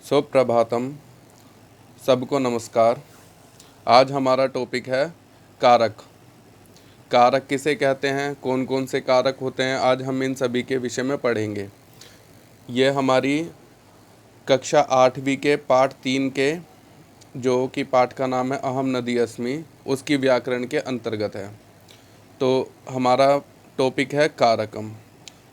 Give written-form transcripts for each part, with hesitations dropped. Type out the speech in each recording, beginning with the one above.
सुप्रभातम, सबको नमस्कार। आज हमारा टॉपिक है कारक। कारक किसे कहते हैं, कौन कौन से कारक होते हैं, आज हम इन सभी के विषय में पढ़ेंगे। ये हमारी कक्षा 8वीं के पाठ 3 के, जो कि पाठ का नाम है अहम नदी अस्मि, उसकी व्याकरण के अंतर्गत है। तो हमारा टॉपिक है कारकम।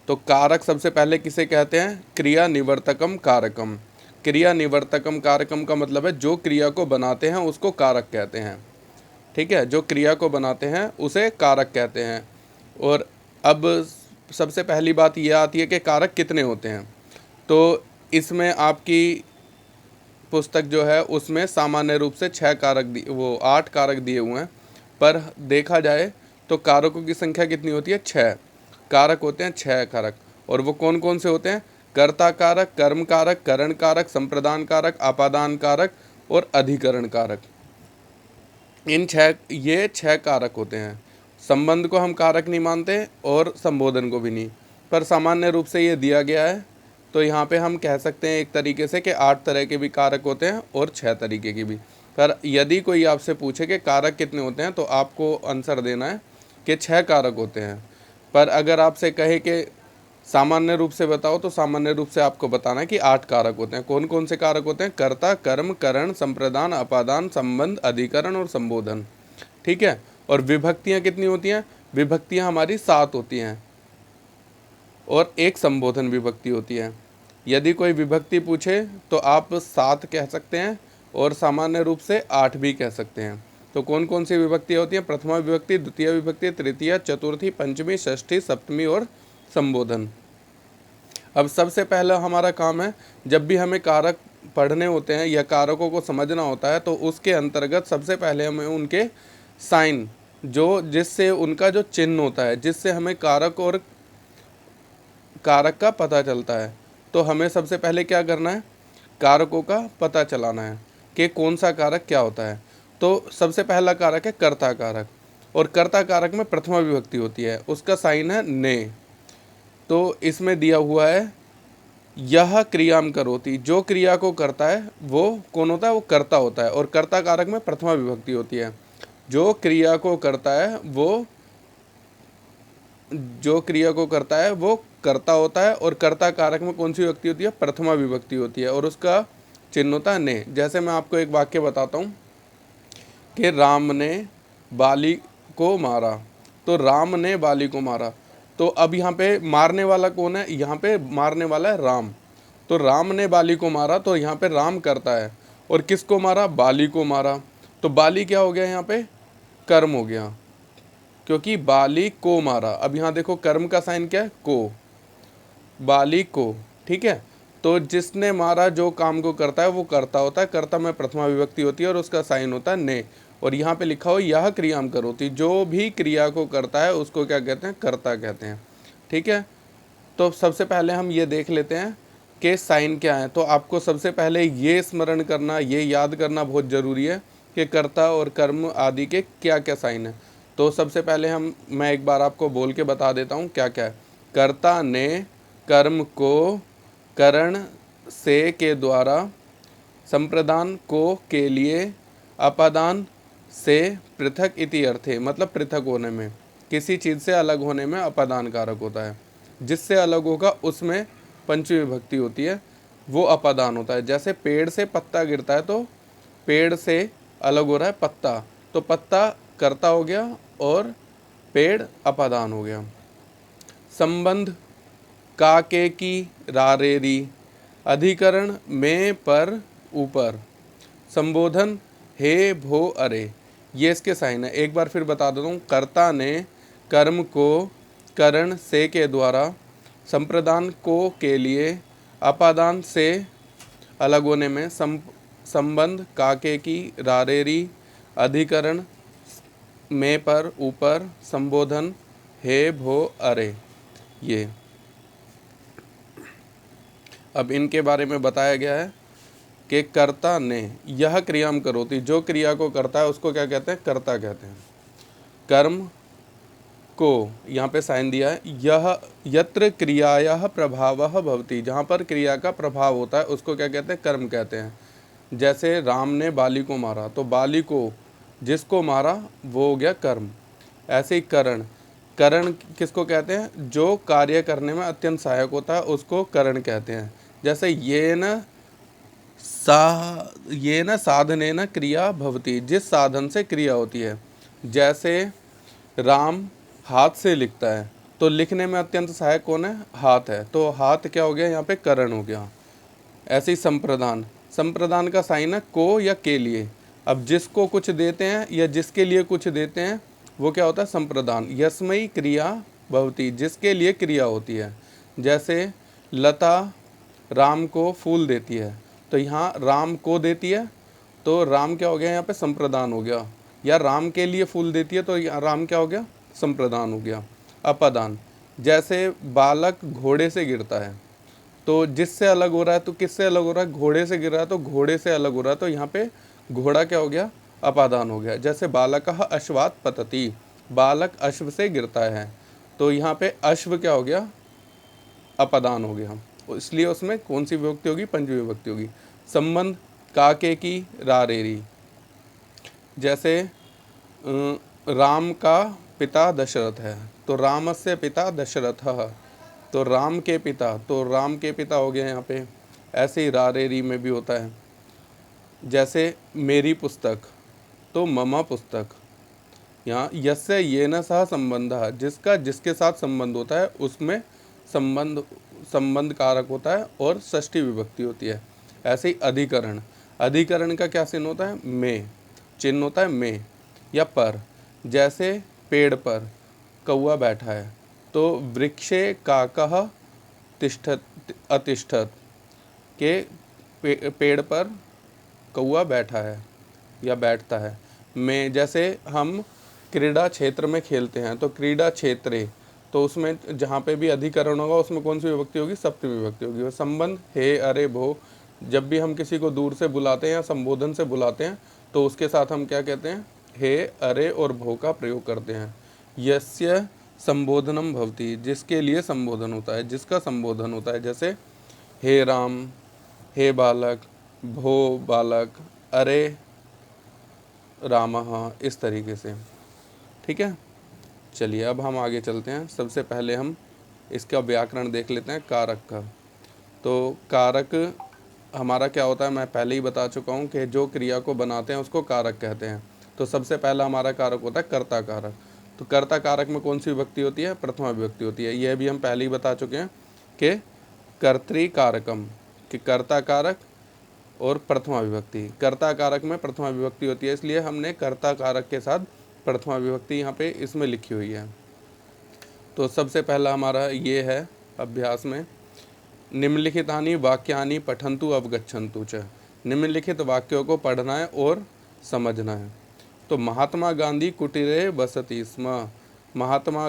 तो कारक सबसे पहले किसे कहते हैं? क्रिया निवर्तकम कारकम। क्रिया निवर्तकम कारकम का मतलब है जो क्रिया को बनाते हैं उसको कारक कहते हैं। ठीक है, जो क्रिया को बनाते हैं उसे कारक कहते हैं। और अब सबसे पहली बात यह आती है कि कारक कितने होते हैं। तो इसमें आपकी पुस्तक जो है उसमें सामान्य रूप से 8 कारक दिए हुए हैं, पर देखा जाए तो कारकों की संख्या कितनी होती है? 6 कारक होते हैं, 6 कारक। और वो कौन कौन से होते हैं? कर्ता कारक, कर्म कारक, करण कारक, संप्रदान कारक, आपादान कारक और अधिकरण कारक। ये 6 कारक होते हैं। संबंध को हम कारक नहीं मानते और संबोधन को भी नहीं, पर सामान्य रूप से ये दिया गया है। तो यहाँ पे हम कह सकते हैं एक तरीके से कि 8 तरह के भी कारक होते हैं और 6 तरीके की भी। पर यदि कोई आपसे पूछे कि कारक कितने होते हैं, तो आपको आंसर देना है कि 6 कारक होते हैं। पर अगर आपसे कहे कि सामान्य रूप से बताओ, तो सामान्य रूप से आपको बताना है कि 8 कारक होते हैं। कौन कौन से कारक होते हैं? कर्ता, कर्म, करण, संप्रदान, अपादान, संबंध, अधिकरण और संबोधन। ठीक है। और विभक्तियां कितनी होती हैं? विभक्तियां हमारी 7 होती हैं और एक संबोधन विभक्ति होती है। यदि कोई विभक्ति पूछे तो आप 7 कह सकते हैं और सामान्य रूप से 8 भी कह सकते हैं। तो कौन कौन सी विभक्तियाँ होती हैं? प्रथमा विभक्ति, द्वितीय विभक्ति, तृतीय, चतुर्थी, पंचमी, षष्ठी, सप्तमी और संबोधन। अब सबसे पहला हमारा काम है, जब भी हमें कारक पढ़ने होते हैं या कारकों को समझना होता है, तो उसके अंतर्गत सबसे पहले हमें उनके साइन, जिससे उनका जो चिन्ह होता है, जिससे हमें कारक और कारक का पता चलता है। तो हमें सबसे पहले क्या करना है? कारकों का पता चलाना है कि कौन सा कारक क्या होता है। तो सबसे पहला कारक है कर्ता कारक, और कर्ता कारक में प्रथमा विभक्ति होती है, उसका साइन है ने। तो इसमें दिया हुआ है यह क्रियाम करोति, जो क्रिया को करता है वो कौन होता है? वो कर्ता होता है। और कर्ता कारक में प्रथमा विभक्ति होती है। जो क्रिया को करता है वो कर्ता होता है। और कर्ता कारक में कौन सी विभक्ति होती है? प्रथमा विभक्ति होती है और उसका चिन्ह होता है ने। जैसे मैं आपको एक वाक्य बताता हूँ कि राम ने बाली को मारा। तो राम ने बाली को मारा, तो अब यहाँ पे मारने वाला कौन है? यहाँ पे मारने वाला है राम। तो राम ने बाली को मारा, तो यहाँ पे राम करता है। और किसको मारा? बाली को मारा। तो बाली क्या हो गया? यहाँ पे कर्म हो गया, क्योंकि बाली को मारा। अब यहाँ देखो कर्म का साइन क्या है? को, बाली को। ठीक है। तो जिसने मारा, जो काम को करता है वो कर्ता होता है। कर्ता में प्रथमा विभक्ति होती है और उसका साइन होता है ने। और यहाँ पे लिखा हो यह क्रियाम करोति, जो भी क्रिया को करता है उसको क्या कहते हैं? कर्ता कहते हैं। ठीक है। तो सबसे पहले हम ये देख लेते हैं कि साइन क्या है। तो आपको सबसे पहले ये स्मरण करना, ये याद करना बहुत ज़रूरी है कि कर्ता और कर्म आदि के क्या क्या साइन है। तो सबसे पहले मैं एक बार आपको बोल के बता देता हूँ क्या क्या है। कर्ता ने कर्म को करण से के द्वारा, संप्रदान को के लिए, अपादान से पृथक इति अर्थे, मतलब पृथक होने में, किसी चीज़ से अलग होने में अपादान कारक होता है। जिससे अलग होगा उसमें पंचमी विभक्ति होती है, वो अपादान होता है। जैसे पेड़ से पत्ता गिरता है, तो पेड़ से अलग हो रहा है पत्ता, तो पत्ता कर्ता हो गया और पेड़ अपादान हो गया। संबंध का के की रारेरी, अधिकरण में पर ऊपर, संबोधन हे भो अरे, ये इसके साइन है। एक बार फिर बता देता हूँ। कर्ता ने कर्म को करण से के द्वारा, संप्रदान को के लिए, अपादान से अलग होने में, संबंध काके की रारेरी, अधिकरण में पर ऊपर, संबोधन हे भो अरे। ये अब इनके बारे में बताया गया है कि कर्ता ने यह क्रियाम करोति, जो क्रिया को करता है उसको क्या कहते हैं? कर्ता कहते हैं। कर्म को, यहाँ पे साइन दिया है, यह यत्र क्रियायाः प्रभावः भवति, जहाँ पर क्रिया का प्रभाव होता है उसको क्या कहते हैं? कर्म कहते हैं। जैसे राम ने बाली को मारा, तो बाली को जिसको मारा वो हो गया कर्म। ऐसे ही करण, करण किसको कहते हैं? जो कार्य करने में अत्यंत सहायक होता है उसको करण कहते हैं। जैसे ये न साधने न क्रिया भवति, जिस साधन से क्रिया होती है। जैसे राम हाथ से लिखता है, तो लिखने में अत्यंत सहायक कौन है? हाथ है, तो हाथ क्या हो गया? यहाँ पे करण हो गया। ऐसे ही संप्रदान, संप्रदान का साइन है को या के लिए। अब जिसको कुछ देते हैं या जिसके लिए कुछ देते हैं वो क्या होता है? संप्रदान। यस्मई क्रिया भवति, जिसके लिए क्रिया होती है। जैसे लता राम को फूल देती है, तो यहाँ राम को देती है, तो राम क्या हो गया? यहाँ पे संप्रदान हो गया। या राम के लिए फूल देती है, तो राम क्या हो गया? संप्रदान हो गया। अपादान, जैसे बालक घोड़े से गिरता है, तो जिससे अलग हो रहा है, तो किससे अलग हो रहा है? घोड़े से गिर रहा है, तो घोड़े से अलग हो रहा है, तो यहाँ पे घोड़ा क्या हो गया? अपादान हो गया। जैसे बालकः अश्वात् पतति, बालक अश्व से गिरता है, तो यहाँ पे अश्व क्या हो गया? अपादान हो गया। इसलिए उसमें कौन सी विभक्ति होगी? पंचमी विभक्ति होगी। संबंध, काके की रारेरी, जैसे राम का पिता दशरथ है, तो रामस्य पिता दशरथः, तो राम के पिता, तो राम के पिता हो गया यहाँ पे। ऐसे ही रारेरी में भी होता है। जैसे मेरी पुस्तक, तो मम पुस्तक। यहाँ यस्य येन सह संबंधः, जिसका जिसके साथ संबंध होता है उसमें संबंध कारक होता है और षष्ठी विभक्ति होती है। ऐसे ही अधिकरण, अधिकरण का क्या चिन्ह होता है? में, चिन्ह होता है में या पर। जैसे पेड़ पर कौआ बैठा है, तो वृक्षे काकः तिष्ठत अतिष्ठत, के पेड़ पर कौआ बैठा है या बैठता है। में, जैसे हम क्रीड़ा क्षेत्र में खेलते हैं, तो क्रीड़ा क्षेत्रे, तो उसमें जहाँ पे भी अधिकरण होगा उसमें कौन सी विभक्ति होगी? सप्तमी विभक्ति होगी। और संबंध, हे अरे भो, जब भी हम किसी को दूर से बुलाते हैं या संबोधन से बुलाते हैं, तो उसके साथ हम क्या कहते हैं? हे अरे और भो का प्रयोग करते हैं। यस्य संबोधनम भवति, जिसके लिए संबोधन होता है, जिसका संबोधन होता है। जैसे हे राम, हे बालक, भो बालक, अरे रामः, इस तरीके से। ठीक है, चलिए अब हम आगे चलते हैं। सबसे पहले हम इसका व्याकरण देख लेते हैं कारक का। तो कारक हमारा क्या होता है? मैं पहले ही बता चुका हूँ कि जो क्रिया को बनाते हैं उसको कारक कहते हैं। तो सबसे पहला हमारा कारक होता है कर्ता कारक। तो कर्ता कारक में कौन सी विभक्ति होती है? प्रथमा विभक्ति होती है। यह भी हम पहले ही बता चुके हैं कि कर्तृकारकम, कि कर्ता कारक और प्रथमा विभक्ति। कर्ता कारक में प्रथमा विभक्ति होती है, इसलिए हमने कर्ता कारक के साथ प्रथमा विभक्ति यहाँ पे इसमें लिखी हुई है। तो सबसे पहला हमारा ये है अभ्यास में, निम्नलिखितानि वाक्यानि पठन्तु अवगच्छन्तु च, निम्नलिखित वाक्यों को पढ़ना है और समझना है। तो महात्मा गांधी कुटीरे वसति स्म, महात्मा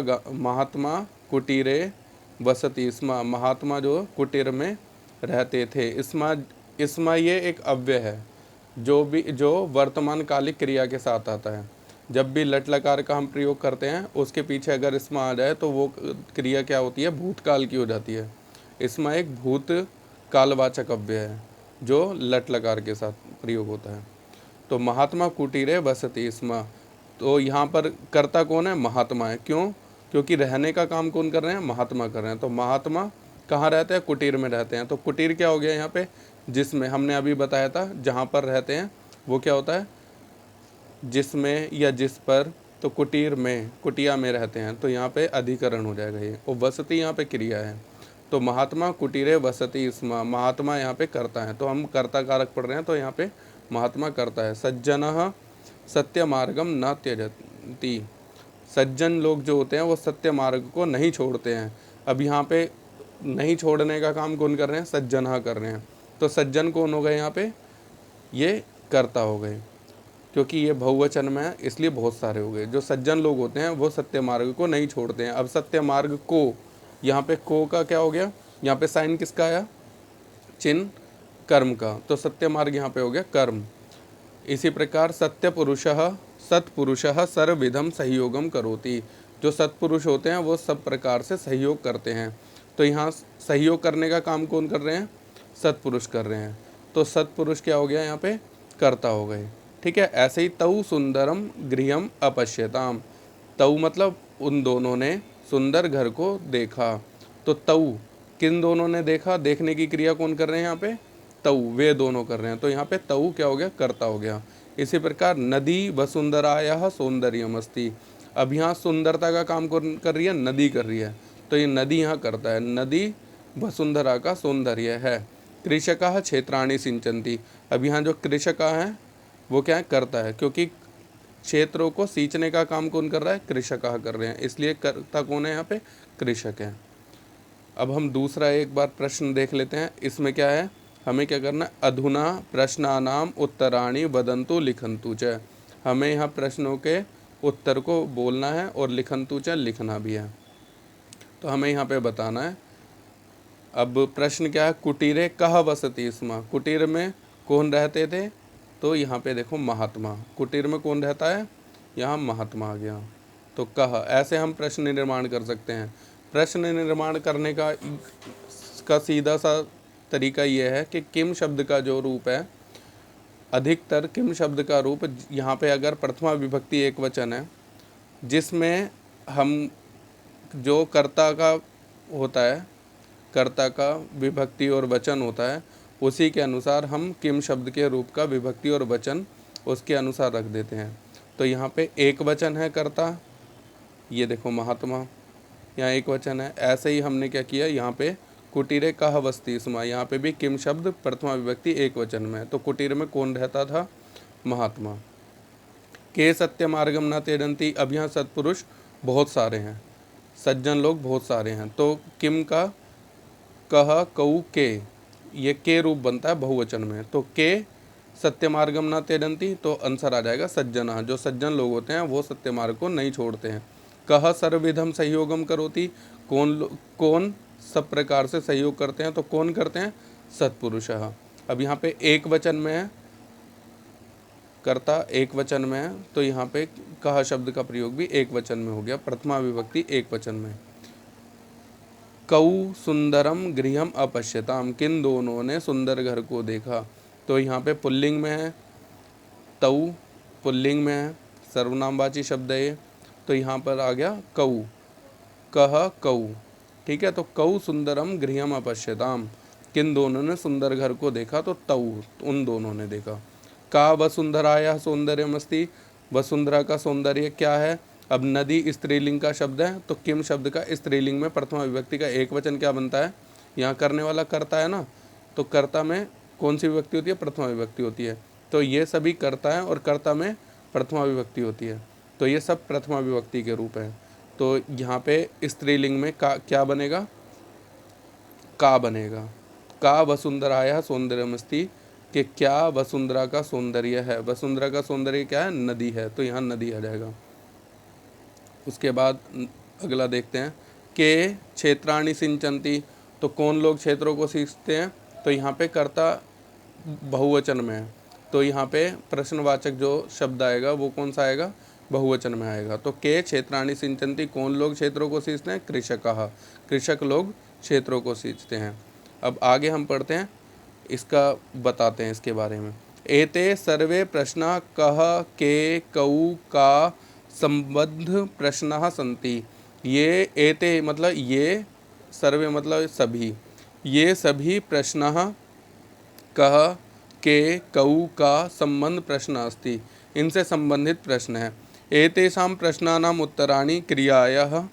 कुटीरे वसति स्म, महात्मा जो कुटीर में रहते थे। इसमें ये एक अव्यय है जो वर्तमान कालिक क्रिया के साथ आता है। जब भी लट लकार का हम प्रयोग करते हैं उसके पीछे अगर इसमें आ जाए तो वो क्रिया क्या होती है? भूतकाल की हो जाती है। इसमें एक भूत कालवाचक अव्यय है जो लट लकार के साथ प्रयोग होता है। तो महात्मा कुटीरे वसति स्म, तो यहाँ पर कर्ता कौन है? महात्मा है। क्यों? क्योंकि रहने का काम कौन कर रहे हैं? महात्मा कर रहे हैं। तो महात्मा कहाँ रहते हैं? कुटीर में रहते हैं। तो कुटीर क्या हो गया यहाँ पे? जिसमें हमने अभी बताया था जहाँ पर रहते हैं वो क्या होता है? जिसमें या जिस पर। तो कुटीर में, कुटिया में रहते हैं, तो यहाँ पे अधिकरण हो जाएगा ये। और वसति यहाँ पे क्रिया है। तो महात्मा कुटीरे वसति स्म, महात्मा यहाँ पे करता है, तो हम कर्ता कारक पढ़ रहे हैं, तो यहाँ पे महात्मा करता है। सज्जनः सत्य मार्गम न त्यजति, सज्जन लोग जो होते हैं वो सत्य मार्ग को नहीं छोड़ते हैं। अब यहाँ पे नहीं छोड़ने का काम कौन कर रहे हैं? सज्जनः कर रहे हैं। तो सज्जन कौन हो गए यहाँ पे? ये कर्ता हो गए, क्योंकि ये बहुवचन में है इसलिए बहुत सारे हो गए। जो सज्जन लोग होते हैं वो सत्य मार्ग को नहीं छोड़ते हैं। अब सत्य मार्ग को, यहाँ पे को का क्या हो गया? यहाँ पे साइन किसका आया? चिन्ह कर्म का, तो सत्य मार्ग यहाँ पे हो गया कर्म। इसी प्रकार सत्य पुरुषः सत्पुरुषः सर्वविधम सहयोगम करोति, जो सत्पुरुष होते हैं वो सब प्रकार से सहयोग करते हैं। तो यहाँ सहयोग करने का काम कौन कर रहे हैं? सत्पुरुष कर रहे हैं। तो सत्पुरुष क्या हो गया यहाँ पे? कर्ता हो गए। ठीक है। ऐसे ही तौ सुंदरम गृहम अपश्यताम, तौ मतलब उन दोनों ने सुंदर घर को देखा। तो तौ किन दोनों ने देखा? देखने की क्रिया कौन कर रहे हैं यहाँ पे? तौ, वे दोनों कर रहे हैं। तो यहाँ पे तौ क्या हो गया? कर्ता हो गया। इसी प्रकार नदी वसुंधराया सौंदर्यमस्ति, अब यहाँ सुंदरता का काम कौन कर रही है? नदी कर रही है। तो ये नदी यहाँ करता है, नदी वसुंधरा का सौंदर्य है। कृषकाः क्षेत्राणि सिंचन्ति, अब यहाँ जो कृषका है वो क्या है? करता है, क्योंकि क्षेत्रों को सींचने का काम कौन कर रहा है? कृषकाः कर रहे हैं, इसलिए कर्ता कौन है यहाँ पे? कृषक है। अब हम दूसरा एक बार प्रश्न देख लेते हैं। इसमें क्या है? हमें क्या करना है? अधुना प्रश्नानाम उत्तराणि वदन्तु लिखन्तु च, हमें यहाँ प्रश्नों के उत्तर को बोलना है और लिखन्तु च लिखना भी है। तो हमें यहाँ पे बताना है। अब प्रश्न क्या है? कुटीरे कह वसति स्म, कुटीर में कौन रहते थे? तो यहाँ पे देखो महात्मा, कुटीर में कौन रहता है? यहाँ महात्मा आ गया। तो कह, ऐसे हम प्रश्न निर्माण कर सकते हैं। प्रश्न निर्माण करने का सीधा सा तरीका ये है कि किम शब्द का जो रूप है, अधिकतर किम शब्द का रूप यहाँ पे अगर प्रथमा विभक्ति एक वचन है, जिसमें हम जो कर्ता का होता है, कर्ता का विभक्ति और वचन होता है, उसी के अनुसार हम किम शब्द के रूप का विभक्ति और वचन उसके अनुसार रख देते हैं। तो यहाँ पे एक वचन है कर्ता, ये देखो महात्मा, यहाँ एक वचन है। ऐसे ही हमने क्या किया? यहाँ पे कुटीरे कह वसति स्म, यहाँ पे भी किम शब्द प्रथमा विभक्ति एक वचन में है। तो कुटीर में कौन रहता था? महात्मा। के सत्य मार्गम न त्यजन्ति, अब यहाँ सत्पुरुष बहुत सारे हैं, सज्जन लोग बहुत सारे हैं। तो किम का कह कऊ के, ये के रूप बनता है बहुवचन में। तो के सत्य मार्गम न त्यजन्ति, तो आंसर आ जाएगा सज्जना, जो सज्जन लोग होते हैं वो सत्य मार्ग को नहीं छोड़ते हैं। कह सर्वविधम सहयोगम करोति, कौन सब प्रकार से सहयोग करते हैं? तो कौन करते हैं? सत्पुरुषः। अब यहाँ पे एक वचन में है, कर्ता एक वचन में है, तो यहाँ पे कह शब्द का प्रयोग भी एक वचन में हो गया, प्रथमा विभक्ति एक वचन में। कौ सुंदरम गृहम अपश्यताम, किन दोनों ने सुंदर घर को देखा? तो यहाँ पे पुल्लिंग में है, तौ पुल्लिंग में है, सर्वनामवाची शब्द है ये। तो यहाँ पर आ गया कौ, कह कौ। ठीक है। तो कौ सुंदरम गृहम अपश्यताम, किन दोनों ने सुंदर घर को देखा? तो तौ, उन दोनों ने देखा। का वसुंधराया सौंदर्यमस्ति, वसुंधरा का सौंदर्य क्या है? अब नदी स्त्रीलिंग का शब्द है, तो किम शब्द का स्त्रीलिंग में प्रथमा विभक्ति का एक वचन क्या बनता है? यहाँ करने वाला कर्ता है ना, तो कर्ता में कौन सी विभक्ति होती है? प्रथमा विभक्ति होती है। तो ये सभी कर्ता है और कर्ता में प्रथमा विभक्ति होती है, तो ये सब प्रथमा विभक्ति के रूप है। तो यहाँ पे स्त्रीलिंग में का क्या बनेगा? का बनेगा। का वसुंधराया सौंदर्यमस्ति, कि क्या वसुंधरा का सौंदर्य है? वसुंधरा का सौंदर्य क्या है? नदी है, तो यहाँ नदी आ जाएगा। उसके बाद अगला देखते हैं। के क्षेत्राणि सिंचन्ति, तो कौन लोग क्षेत्रों को सींचते हैं? तो यहाँ पे कर्ता बहुवचन में है, तो यहाँ पे प्रश्नवाचक जो शब्द आएगा वो कौन सा आएगा? बहुवचन में आएगा। तो के क्षेत्राणि सिंचन्ति, कौन लोग क्षेत्रों को सींचते हैं? कृषकाः, कृषक लोग क्षेत्रों को सींचते हैं। अब आगे हम पढ़ते हैं, इसका बताते हैं इसके बारे में। एते सर्वे प्रश्न कह के कऊ का संबद्ध प्रश्न सन्ति, ये एते मतलब ये, सर्वे मतलब सभी, ये सभी प्रश्न कह के कऊ का संबंध प्रश्न अस्ति, इनसे संबंधित प्रश्न है। एतेषां प्रश्नानाम् उत्तराणि क्रियायाः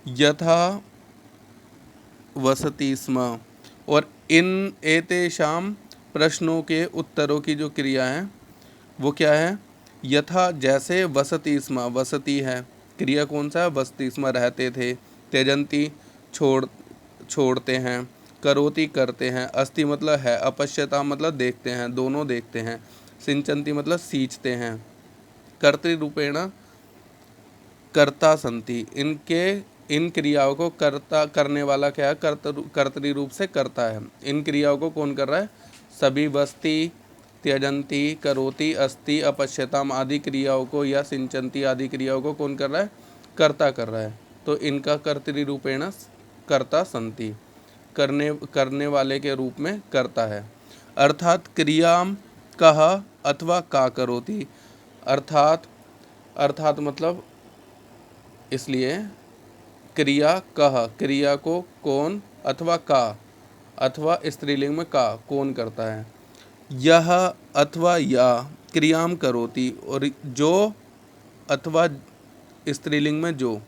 यथा वसति स्म, और इन एतेषां प्रश्नों के उत्तरों की जो क्रिया है वो क्या है? यथा जैसे वसति स्म, वसति है, क्रिया कौन सा है? वसति स्म, रहते थे। त्यजन्ति छोड़ते हैं, करोति करते हैं, अस्ति मतलब है, अपश्यता मतलब देखते हैं, दोनों देखते हैं, सिंचन्ति मतलब सींचते हैं, कर्तृरूपेण कर्ता संति, इन क्रियाओं को कर्ता करने वाला क्या है? कर्तृ रूप से करता है। इन क्रियाओं को कौन कर रहा है? सभी वस्ति, त्यजन्ति, करोति, अस्ति, अपश्यताम आदि क्रियाओं को या सिंचन्ति आदि क्रियाओं को कौन कर रहा है? कर्ता कर रहा है, तो इनका कर्तृरूपेण कर्ता संति, करने वाले के रूप में करता है। अर्थात क्रियाम कह अथवा का करोति, अर्थात मतलब इसलिए क्रिया कह, क्रिया को कौन, अथवा का, अथवा स्त्रीलिंग में का, कौन करता है। यह अथवा या क्रियाम करोति, और जो अथवा स्त्रीलिंग में जो,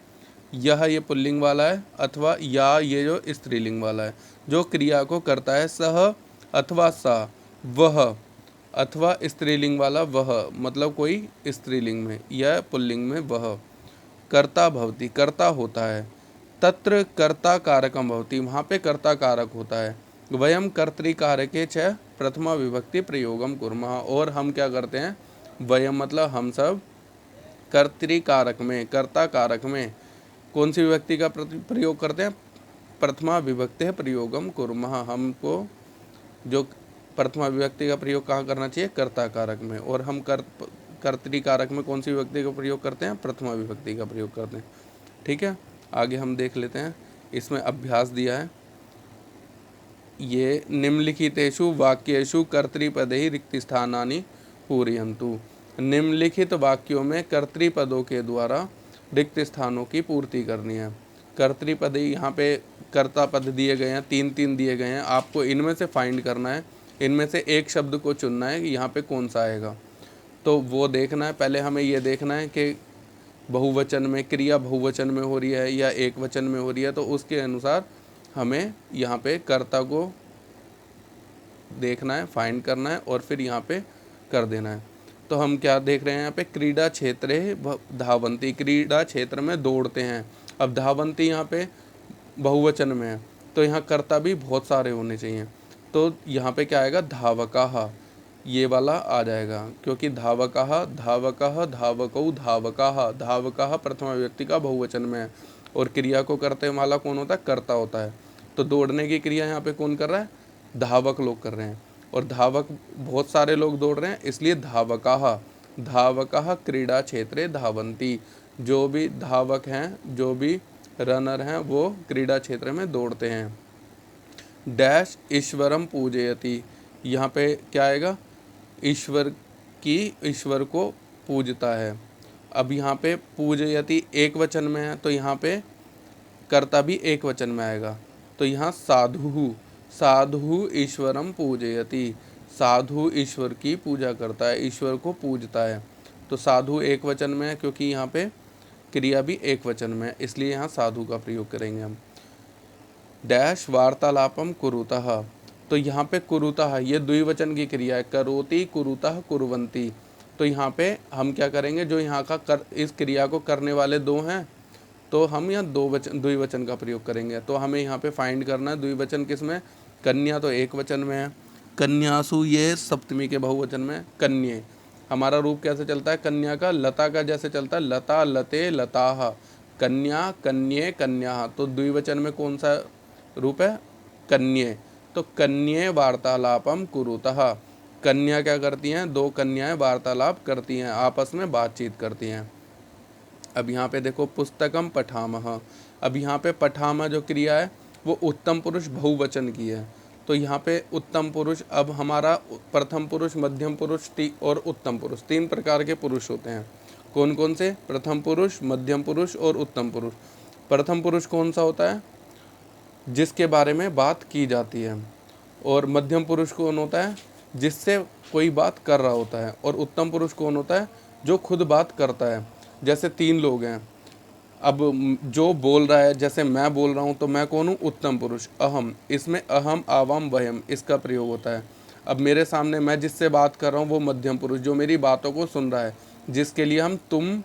यह ये पुल्लिंग वाला है, अथवा या ये जो स्त्रीलिंग वाला है, जो क्रिया को करता है। सह अथवा सा, वह, अथवा स्त्रीलिंग वाला वह, मतलब कोई स्त्रीलिंग में या पुल्लिंग में वह, कर्ता भवति, कर्ता होता है। तत्र कर्ता कारकम भवति, वहाँ पे कर्ता कारक होता है। वयम कर्तृकारके च प्रथमा विभक्ति प्रयोगम कुर्मः, और हम क्या करते हैं, वयम मतलब हम सब, कर्तृकारक में, कर्ता कारक में कौन सी विभक्ति का प्रयोग करते हैं, प्रथमा विभक्ति प्रयोगम कुर्मः, हमको जो प्रथमा विभक्ति का प्रयोग कहाँ करना चाहिए, कर्ता कारक में, और हम कर्तृकारक में कौन सी विभक्ति का प्रयोग करते हैं, प्रथमा विभक्ति का प्रयोग करते हैं। ठीक है, आगे हम देख लेते हैं। इसमें अभ्यास दिया है, ये निम्नलिखितेषु वाक्येषु कर्तृपदैः रिक्तस्थानानि पूरयन्तु, निम्नलिखित वाक्यों में कर्तृपदों के द्वारा रिक्त स्थानों की पूर्ति करनी है। कर्तृपद यहाँ पे कर्ता पद दिए गए हैं, 3 दिए गए हैं, आपको इनमें से फाइंड करना है, इनमें से एक शब्द को चुनना है कि यहाँ पे कौन सा आएगा, तो वो देखना है। पहले हमें ये देखना है कि बहुवचन में, क्रिया बहुवचन में हो रही है या एक वचन में हो रही है, तो उसके अनुसार हमें यहाँ पे कर्ता को देखना है, फाइंड करना है, और फिर यहाँ पे कर देना है। तो हम क्या देख रहे हैं यहाँ पे, क्रीडा क्षेत्रे धावंती, क्रीडा क्षेत्र में दौड़ते हैं। अब धावंती यहाँ पे बहुवचन में है, तो यहाँ कर्ता भी बहुत सारे होने चाहिए, तो यहाँ पे क्या आएगा, धावकाः, ये वाला आ जाएगा, क्योंकि धावकाः, धावकः, धावकौ, धावकाः, धावकाः प्रथमा व्यक्ति का बहुवचन में है, और क्रिया को करते वाला कौन होता है, कर्ता होता है। तो दौड़ने की क्रिया यहाँ पे कौन कर रहा है, धावक लोग कर रहे हैं, और धावक बहुत सारे लोग दौड़ रहे हैं, इसलिए धावकाः, धावकाः क्रीडा क्षेत्रे धावन्ति, जो भी धावक हैं, जो भी रनर हैं, वो क्रीडा क्षेत्र में दौड़ते हैं। डैश ईश्वरम पूजयति, यहाँ पे क्या आएगा, ईश्वर को पूजता है। अब यहाँ पे पूजयति एक वचन में है, तो यहाँ पे कर्ता भी एक वचन में आएगा, तो यहाँ साधु, साधु ईश्वरम पूजयति, साधु ईश्वर की पूजा करता है, ईश्वर को पूजता है। तो साधु एक वचन में है, क्योंकि यहाँ पे क्रिया भी एक वचन में है, इसलिए यहाँ साधु का प्रयोग करेंगे हम। डैश वार्तालापम कुरुतः, तो यहाँ पे कुरुतः ये द्विवचन की क्रिया है, करोति कुरुतः कुर्वन्ति, तो यहाँ पे हम क्या करेंगे, जो यहाँ का इस क्रिया को करने वाले दो हैं, तो हम यहाँ द्विवचन का प्रयोग करेंगे। तो हमें यहाँ पे फाइंड करना है द्विवचन किसमें, कन्या तो एक वचन में है, कन्यासु ये सप्तमी के बहुवचन में, कन्ये हमारा रूप कैसे चलता है, कन्या का, लता का जैसे चलता है, लता लते लताः, कन्या कन्ये कन्याः, तो द्विवचन में कौन सा रूप है, कन्ये, तो कन्ये वार्तालापम कुरुतः, कन्या क्या करती हैं, दो कन्याएं वार्तालाप करती हैं, आपस में बातचीत करती हैं। अब यहाँ पे देखो, पुस्तकम पठामः, अब यहाँ पे पठामः जो क्रिया है वो उत्तम पुरुष बहुवचन की है, तो यहाँ पे उत्तम पुरुष, अब हमारा प्रथम पुरुष, मध्यम पुरुष और उत्तम पुरुष, 3 प्रकार के पुरुष होते हैं। कौन कौन से, प्रथम पुरुष, मध्यम पुरुष और उत्तम पुरुष। प्रथम पुरुष कौन सा होता है, जिसके बारे में बात की जाती है, और मध्यम पुरुष कौन होता है, जिससे कोई बात कर रहा होता है, और उत्तम पुरुष कौन होता है, जो खुद बात करता है। जैसे 3 लोग हैं, अब जो बोल रहा है, जैसे मैं बोल रहा हूँ, तो मैं कौन हूँ, उत्तम पुरुष, अहम, इसमें अहम आवाम वयम इसका प्रयोग होता है। अब मेरे सामने मैं जिससे बात कर रहा हूँ वो मध्यम पुरुष, जो मेरी बातों को सुन रहा है, जिसके लिए हम तुम,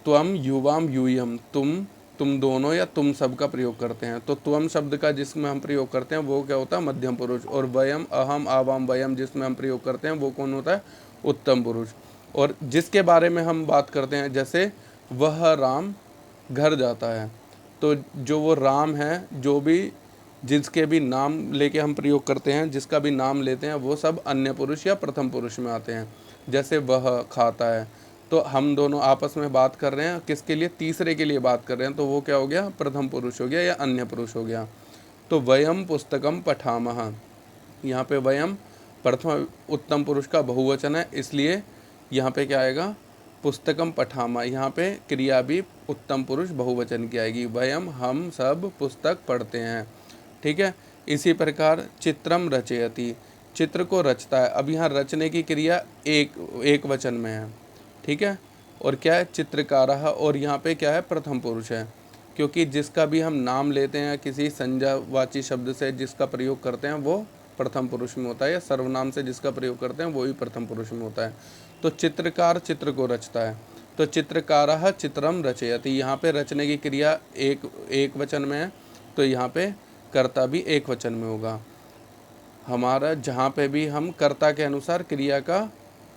त्वम, युवाम, यूयम, तुम दोनों या तुम सब का प्रयोग करते हैं। तो त्वम शब्द का जिसमें हम प्रयोग करते हैं वो क्या होता है, मध्यम पुरुष, और वयम, अहम आवाम वयम जिसमें हम प्रयोग करते हैं वो कौन होता है, उत्तम पुरुष। और जिसके बारे में हम बात करते हैं, जैसे वह राम घर जाता है, तो जो वो राम है, जो भी जिसके भी नाम लेके हम प्रयोग करते हैं, जिसका भी नाम लेते हैं, वो सब अन्य पुरुष या प्रथम पुरुष में आते हैं। जैसे वह खाता है, तो हम दोनों आपस में बात कर रहे हैं, किसके लिए, तीसरे के लिए बात कर रहे हैं, तो वो क्या हो गया, प्रथम पुरुष हो गया या अन्य पुरुष हो गया। तो वयम पुस्तकम पठामः, यहाँ पे वयम प्रथम उत्तम पुरुष का बहुवचन है, इसलिए यहाँ पे क्या आएगा, पुस्तकम पठामः, यहाँ पे क्रिया भी उत्तम पुरुष बहुवचन की आएगी, वयम हम सब पुस्तक पढ़ते हैं। ठीक है। इसी प्रकार चित्रम रचयति, चित्र को रचता है। अब यहाँ रचने की क्रिया एक वचन में है। ठीक है। और क्या है, चित्रकारः, और यहाँ पे क्या है, प्रथम पुरुष है, क्योंकि जिसका भी हम नाम लेते हैं किसी संज्ञावाची शब्द से जिसका प्रयोग करते हैं वो प्रथम पुरुष में होता है, या सर्वनाम से जिसका प्रयोग करते हैं वो भी प्रथम पुरुष में होता है। तो चित्रकार चित्र को रचता है, तो चित्रकारः चित्रम रचयति, यहाँ पे रचने की क्रिया एक वचन में है, तो यहाँ पे कर्ता भी एक वचन में होगा। हमारा जहाँ पे भी हम कर्ता के अनुसार क्रिया का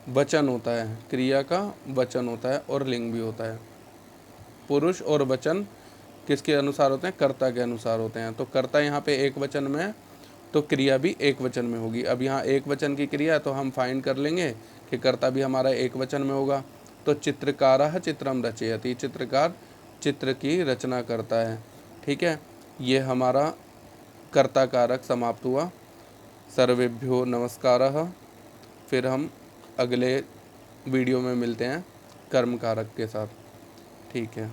वचन होता है, क्रिया का वचन होता है और लिंग भी होता है। पुरुष और वचन किसके अनुसार होते हैं, कर्ता के अनुसार होते हैं। तो कर्ता यहाँ पे एक वचन में है, तो क्रिया भी एक वचन में होगी। अब यहाँ एक वचन की क्रिया, तो हम फाइंड कर लेंगे कि कर्ता भी हमारा एक वचन में होगा। तो चित्रकारः चित्रम रचयति, चित्रकार चित्र की रचना करता है। ठीक है। ये हमारा कर्ता कारक समाप्त हुआ। सर्वेभ्यो नमस्कारः। फिर हम अगले वीडियो में मिलते हैं कर्म कारक के साथ। ठीक है।